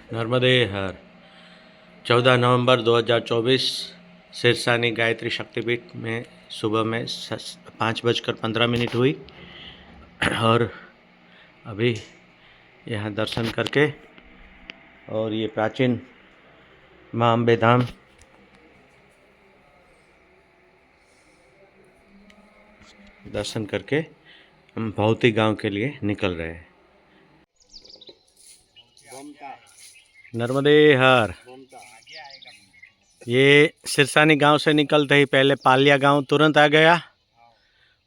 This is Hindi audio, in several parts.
नर्मदे हर 14 नवंबर 2024 सिरसानी गायत्री शक्तिपीठ में सुबह में 5:15 हुई और अभी यहाँ दर्शन करके और ये प्राचीन माँ अम्बे धाम दर्शन करके हम भौती गांव के लिए निकल रहे हैं। नर्मदे हर। ये सिरसानी गांव से निकलते ही पहले पालिया गांव तुरंत आ गया,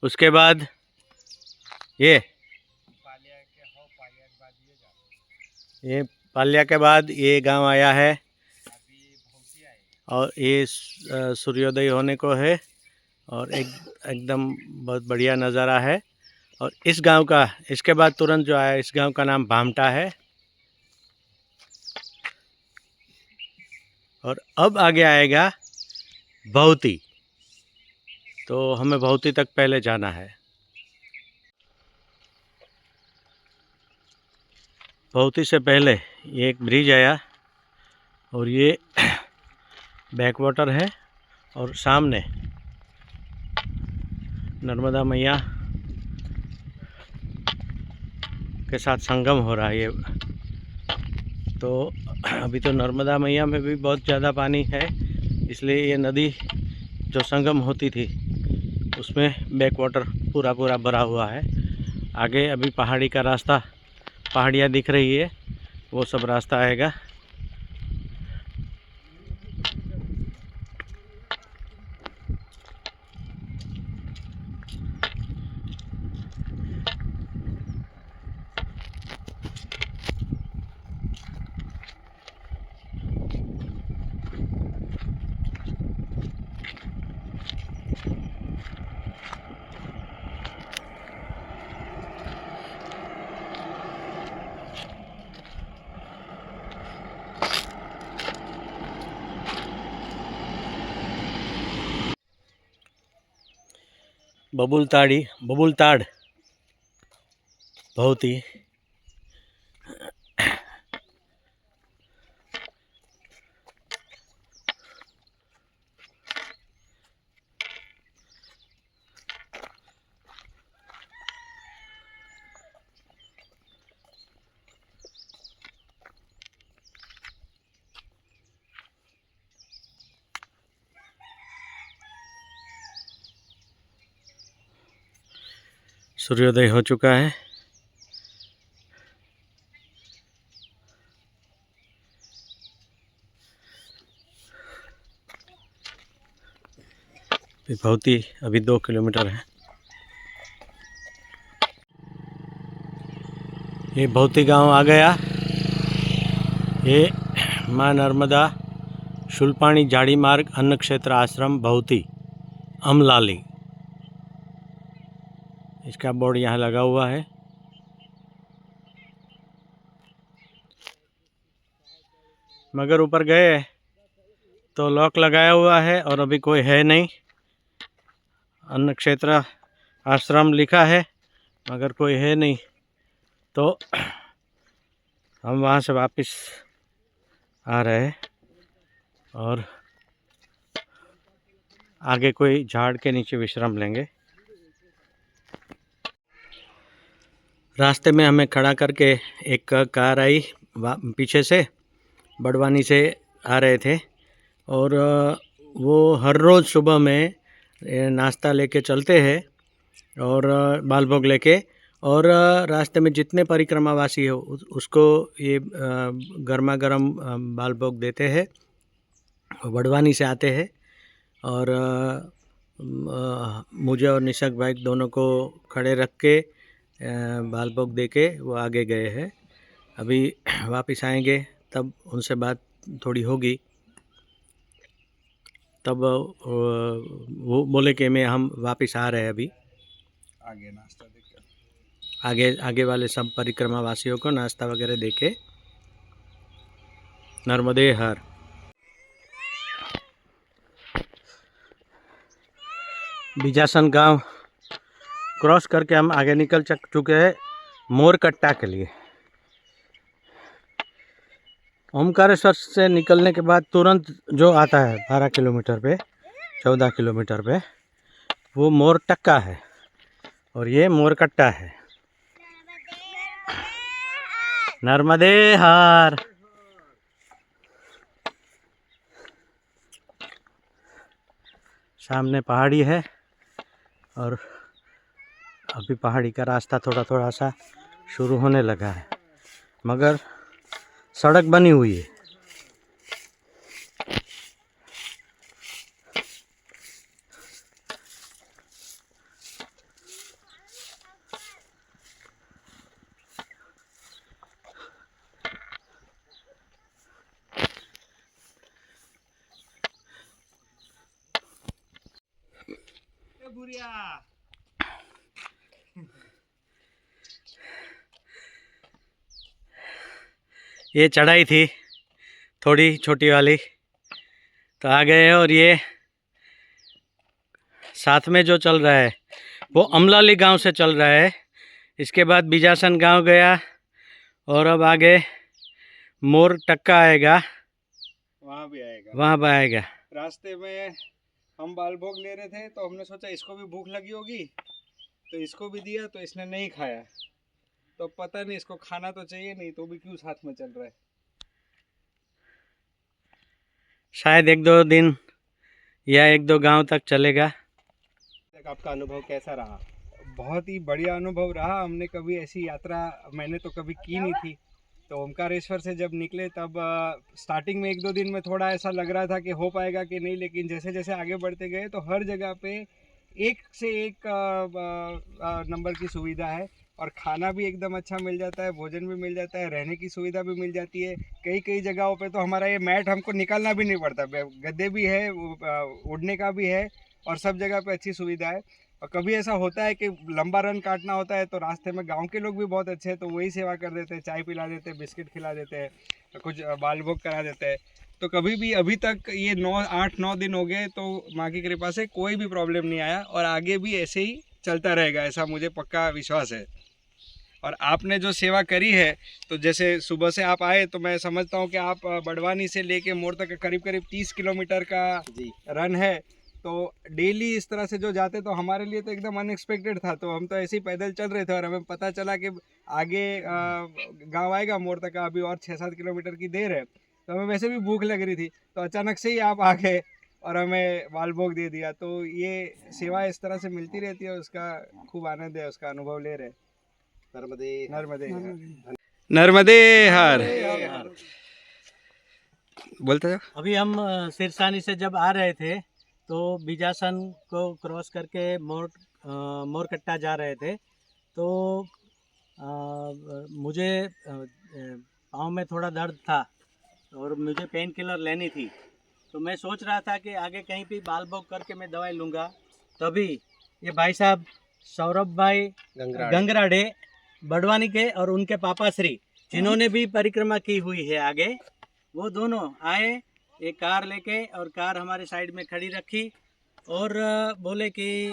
उसके बाद ये पालिया के बाद ये गांव आया है और ये सूर्योदय होने को है और एकदम बहुत बढ़िया नज़ारा है। और इस गांव का इसके बाद तुरंत जो आया इस गांव का नाम भामटा है। और अब आगे आएगा भौती, तो हमें भौती तक पहले जाना है। भौती से पहले ये एक ब्रिज आया और ये बैक वाटर है और सामने नर्मदा मैया के साथ संगम हो रहा है। ये तो अभी तो नर्मदा मैया में भी बहुत ज़्यादा पानी है, इसलिए ये नदी जो संगम होती थी उसमें बैक वाटर पूरा भरा हुआ है। आगे अभी पहाड़ी का रास्ता, पहाड़ियाँ दिख रही है, वो सब रास्ता आएगा। बबुलताड़ भौती। सूर्योदय हो चुका है। भौती अभी 2 किलोमीटर है। ये भौती गांव आ गया। ये माँ नर्मदा शूलपाणी झाड़ी मार्ग अन्न क्षेत्र आश्रम भौती अमलाली, इसका बोर्ड यहाँ लगा हुआ है। मगर ऊपर गए तो लॉक लगाया हुआ है और अभी कोई है नहीं। अन्न क्षेत्र आश्रम लिखा है मगर कोई है नहीं, तो हम वहाँ से वापस आ रहे हैं और आगे कोई झाड़ के नीचे विश्राम लेंगे। रास्ते में हमें खड़ा करके एक कार आई पीछे से, बड़वानी से आ रहे थे और वो हर रोज़ सुबह में नाश्ता लेके चलते हैं और बाल भोग लेके, और रास्ते में जितने परिक्रमावासी हो उसको ये गर्मा गर्म बाल भोग देते हैं। बड़वानी से आते हैं और मुझे और निशक भाई दोनों को खड़े रख के बाल भोग दे के वो आगे गए हैं। अभी वापस आएंगे तब उनसे बात थोड़ी होगी, तब वो बोले कि हम वापस आ रहे हैं। अभी आगे नाश्ता देके आगे वाले सब परिक्रमा वासियों को नाश्ता वगैरह देके नर्मदे हर। बीजासन गांव क्रॉस करके हम आगे निकल चुके हैं मोरकट्टा के लिए। ओमकारेश्वर से निकलने के बाद तुरंत जो आता है 12 किलोमीटर पे 14 किलोमीटर पे वो मोरटक्का है और ये मोरकट्टा है। नर्मदे हार। सामने पहाड़ी है और अभी पहाड़ी का रास्ता थोड़ा थोड़ा सा शुरू होने लगा है मगर सड़क बनी हुई है। ये चढ़ाई थी थोड़ी छोटी वाली तो आ गए और ये साथ में जो चल रहा है वो अमलाली गांव से चल रहा है। इसके बाद बीजासन गांव गया और अब आगे मोरटक्का आएगा, वहाँ भी आएगा। वहाँ पर आएगा। रास्ते में हम बालभोग ले रहे थे तो हमने सोचा इसको भी भूख लगी होगी तो इसको भी दिया तो इसने नहीं खाया, तो पता नहीं इसको खाना तो चाहिए नहीं तो भी क्यों साथ में चल रहा है। शायद 1-2 दिन या 1-2 गांव तक चलेगा। आपका अनुभव कैसा रहा? बहुत ही बढ़िया अनुभव रहा। हमने कभी ऐसी यात्रा मैंने तो कभी की नहीं थी। तो ओमकारेश्वर से जब निकले तब स्टार्टिंग में 1-2 दिन में थोड़ा ऐसा लग रहा था कि हो पाएगा कि नहीं, लेकिन जैसे जैसे आगे बढ़ते गए तो हर जगह पे एक से एक नंबर की सुविधा है और खाना भी एकदम अच्छा मिल जाता है, भोजन भी मिल जाता है, रहने की सुविधा भी मिल जाती है। कई कई जगहों पे तो हमारा ये मैट हमको निकालना भी नहीं पड़ता, गद्दे भी है, उड़ने का भी है और सब जगह पे अच्छी सुविधा है। और कभी ऐसा होता है कि लंबा रन काटना होता है तो रास्ते में गांव के लोग भी बहुत अच्छे हैं, तो वही सेवा कर देते हैं, चाय पिला देते हैं, बिस्किट खिला देते हैं, कुछ बाल भोग करा देते हैं। तो कभी भी अभी तक ये 8-9 दिन हो गए तो माँ की कृपा से कोई भी प्रॉब्लम नहीं आया और आगे भी ऐसे ही चलता रहेगा, ऐसा मुझे पक्का विश्वास है। और आपने जो सेवा करी है तो जैसे सुबह से आप आए तो मैं समझता हूँ कि आप बड़वानी से लेके मोर तक करीब करीब 30 किलोमीटर का रन है। तो डेली इस तरह से जो जाते तो हमारे लिए तो एकदम अनएक्सपेक्टेड था। तो हम तो ऐसे ही पैदल चल रहे थे और हमें पता चला कि आगे गांव आएगा मोर तक का, अभी और 6-7 किलोमीटर की देर है। तो हमें वैसे भी भूख लग रही थी तो अचानक से ही आप आ गए और हमें बालभोग दे दिया। तो ये सेवा इस तरह से मिलती रहती है, उसका खूब आनंद है, उसका अनुभव ले रहे। नर्मदे नर्मदे नर्मदे हर बोलते जाओ। अभी हम सिरसानी से जब आ रहे थे तो बीजासन को क्रॉस करके मोरकट्टा जा रहे थे तो मुझे पाँव में थोड़ा दर्द था और मुझे पेन किलर लेनी थी। तो मैं सोच रहा था कि आगे कहीं भी बाल भोग करके मैं दवाई लूँगा। तभी ये भाई साहब सौरभ भाई गंगराडे बड़वानी के और उनके पापा श्री जिन्होंने भी परिक्रमा की हुई है आगे, वो दोनों आए एक कार लेके और कार हमारे साइड में खड़ी रखी और बोले कि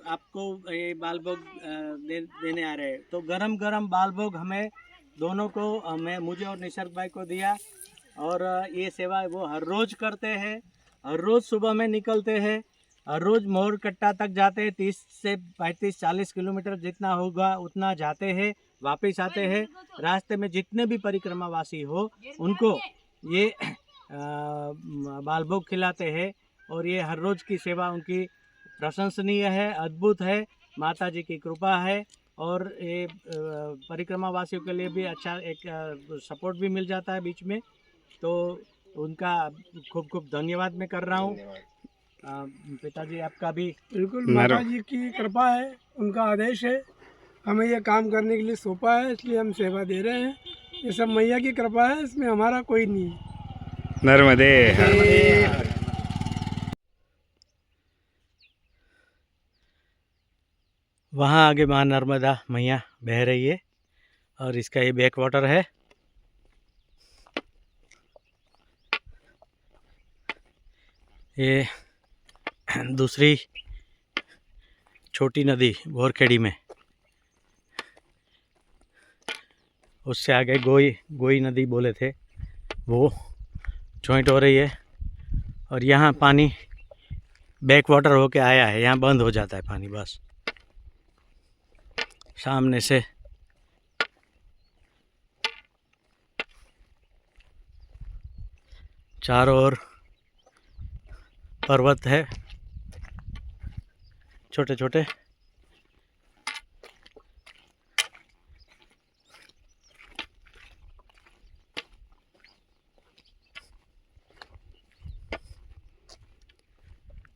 आपको ये बाल भोग देने आ रहे हैं। तो गरम गरम बाल भोग हमें दोनों को, हमें मुझे और निसर्ग भाई को दिया और ये सेवा वो हर रोज़ करते हैं, हर रोज़ सुबह में निकलते हैं, हर रोज़ मोरकट्टा तक जाते हैं। 30 से 35-40 किलोमीटर जितना होगा उतना जाते हैं, वापस आते हैं। रास्ते में जितने भी परिक्रमावासी हो उनको ये बाल भोग खिलाते हैं और ये हर रोज़ की सेवा उनकी प्रशंसनीय है, अद्भुत है, माता जी की कृपा है। और ये परिक्रमावासियों के लिए भी अच्छा एक सपोर्ट भी मिल जाता है बीच में। तो उनका खूब खूब धन्यवाद मैं कर रहा हूँ। पिताजी आपका भी बिल्कुल माता जी की कृपा है, उनका आदेश है, हमें ये काम करने के लिए सौंपा है, इसलिए हम सेवा दे रहे हैं। ये सब मैया की कृपा है, इसमें हमारा कोई नहीं है। नर्मदे वहाँ आगे माँ नर्मदा मैया बह रही है और इसका ये बैक वाटर है। ये दूसरी छोटी नदी भोरखेड़ी में, उससे आगे गोई नदी बोले थे, वो जॉइंट हो रही है और यहाँ पानी बैक वाटर होके आया है, यहाँ बंद हो जाता है पानी बस। सामने से चारों ओर पर्वत है छोटे छोटे।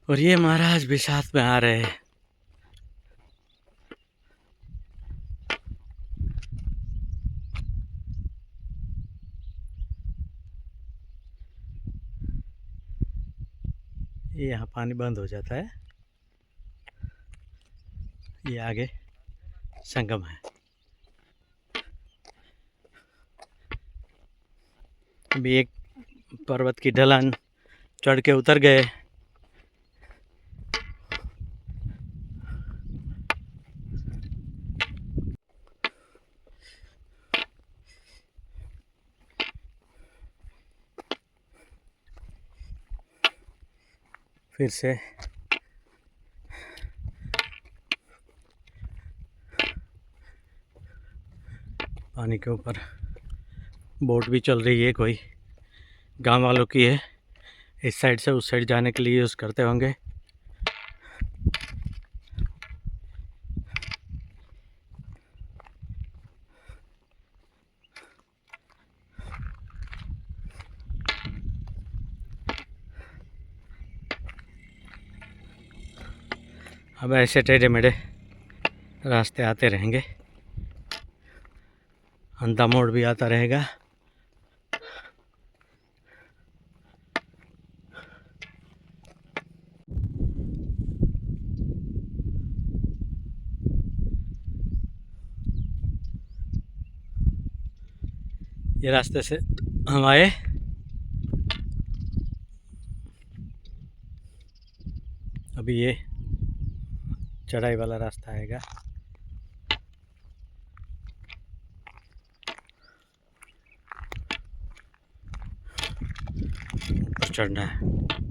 और ये महाराज भी साथ में आ रहे हैं। ये यहाँ पानी बंद हो जाता है, ये आगे संगम है। अभी एक पर्वत की ढलान चढ़ के उतर गए। फिर से पानी के ऊपर बोट भी चल रही है, कोई गांव वालों की है। इस साइड से उस साइड जाने के लिए यूज़ करते होंगे। अब ऐसे टेढ़े मेढ़े रास्ते आते रहेंगे, अंधा मोड़ भी आता रहेगा। ये रास्ते से हम आए, अभी ये चढ़ाई वाला रास्ता आएगा। ऊपर चढ़ना है।